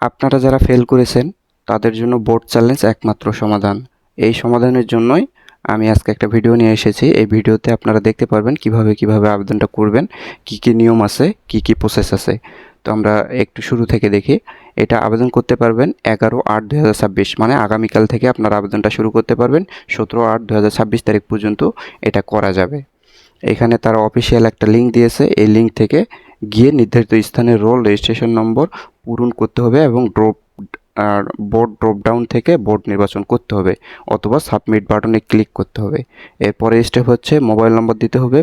আপনারা যারা ফেল করেছেন তাদের জন্য বোর্ড চ্যালেঞ্জ একমাত্র সমাধান। এই সমাধানের জন্যই আমি আজকে একটা ভিডিও নিয়ে এসেছি। এই ভিডিওতে আপনারা দেখতে পারবেন কিভাবে আবেদনটা করবেন, কি নিয়ম আছে, কি প্রসেস আছে। তো আমরা একটু শুরু থেকে দেখি। এটা আবেদন করতে পারবেন 11/8/2026, মানে আগামীকাল থেকে আপনারা আবেদনটা শুরু করতে পারবেন। 17/8/2026 তারিখ পর্যন্ত এটা করা যাবে। এখানে তারা অফিসিয়াল একটা লিঙ্ক দিয়েছে। এই লিঙ্ক থেকে গিয়ে নির্ধারিত স্থানের রোল রেজিস্ট্রেশন নম্বর পূরণ করতে হবে এবং বোর্ড ড্রপডাউন থেকে বোর্ড নির্বাচন করতে হবে অথবা সাবমিট বাটনে ক্লিক করতে হবে। এরপরে স্টেপ হচ্ছে মোবাইল নম্বর দিতে হবে।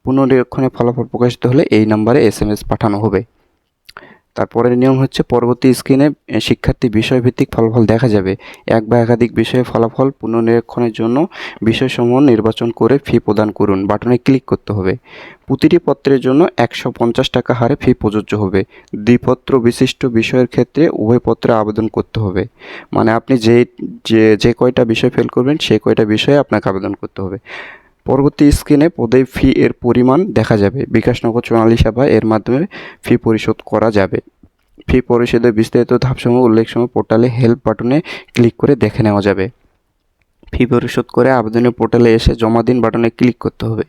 পুনর্নিরীক্ষণে ফলাফল প্রকাশিত হলে এই নম্বরে SMS পাঠানো হবে। তারপরের নিয়ম হচ্ছে পরবর্তী স্ক্রিনে শিক্ষার্থী বিষয়ভিত্তিক ফলাফল দেখা যাবে। এক বা একাধিক বিষয়ে ফলাফল পুনর্নিরীক্ষণের জন্য বিষয়সমূহ নির্বাচন করে ফি প্রদান করুন বাটনে ক্লিক করতে হবে। প্রতিটি পত্রের জন্য 150 টাকা হারে ফি প্রযোজ্য হবে। দ্বিপত্র বিশিষ্ট বিষয়ের ক্ষেত্রে উভয় পত্রে আবেদন করতে হবে। মানে আপনি যে কয়টা বিষয় ফেল করবেন সেই কয়টা বিষয়ে আপনাকে আবেদন করতে হবে। পরবর্তী স্ক্রিনে পদে ফি এর পরিমাণ দেখা যাবে। বিকাশ নগদ সোনালী সেবা এর মাধ্যমে ফি পরিশোধ করা যাবে। ফি পরিশোধের বিস্তারিত ধাপসমূহ উল্লেখসমূহ পোর্টালে হেল্প বাটনে ক্লিক করে দেখে নেওয়া যাবে। ফি পরিশোধ করে আবেদনের পোর্টালে এসে জমা দিন বাটনে ক্লিক করতে হবে।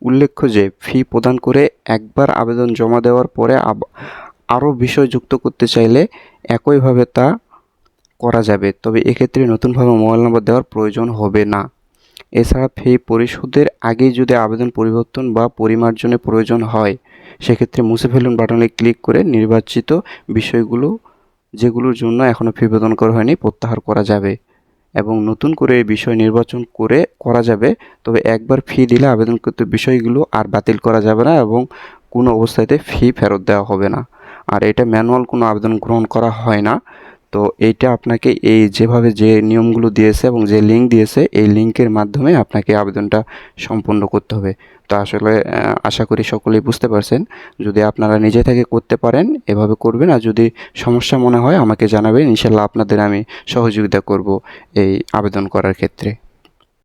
উল্লেখ্য যে ফি প্রদান করে একবার আবেদন জমা দেওয়ার পরে আরও বিষয় যুক্ত করতে চাইলে একইভাবে তা করা যাবে, তবে এক্ষেত্রে নতুনভাবে মোবাইল নম্বর দেওয়ার প্রয়োজন হবে না। এছাড়া ফি পরিশোধের আগেই যদি আবেদন পরিবর্তন বা পরিমার্জনের প্রয়োজন হয় সেক্ষেত্রে মুছে ফেলুন বাটনে ক্লিক করে নির্বাচিত বিষয়গুলো যেগুলোর জন্য এখনও ফি প্রদান করা হয়নি প্রত্যাহার করা যাবে এবং নতুন করে এই বিষয় নির্বাচন করে করা যাবে। তবে একবার ফি দিলে আবেদনকৃত বিষয়গুলো আর বাতিল করা যাবে না এবং কোনো অবস্থাতে ফি ফেরত দেওয়া হবে না। আর এটা ম্যানুয়াল কোনো আবেদন গ্রহণ করা হয় না। তো এইটা আপনাকে এই যেভাবে যে নিয়মগুলো দিয়েছে এবং যে লিঙ্ক দিয়েছে এই লিঙ্কের মাধ্যমে আপনাকে আবেদনটা সম্পন্ন করতে হবে। তো আসলে আশা করি সকলেই বুঝতে পারছেন। যদি আপনারা নিজে থেকে করতে পারেন এভাবে করবেন, আর যদি সমস্যা মনে হয় আমাকে জানাবেন। ইনশাল্লাহ আপনাদের আমি সহযোগিতা করব এই আবেদন করার ক্ষেত্রে।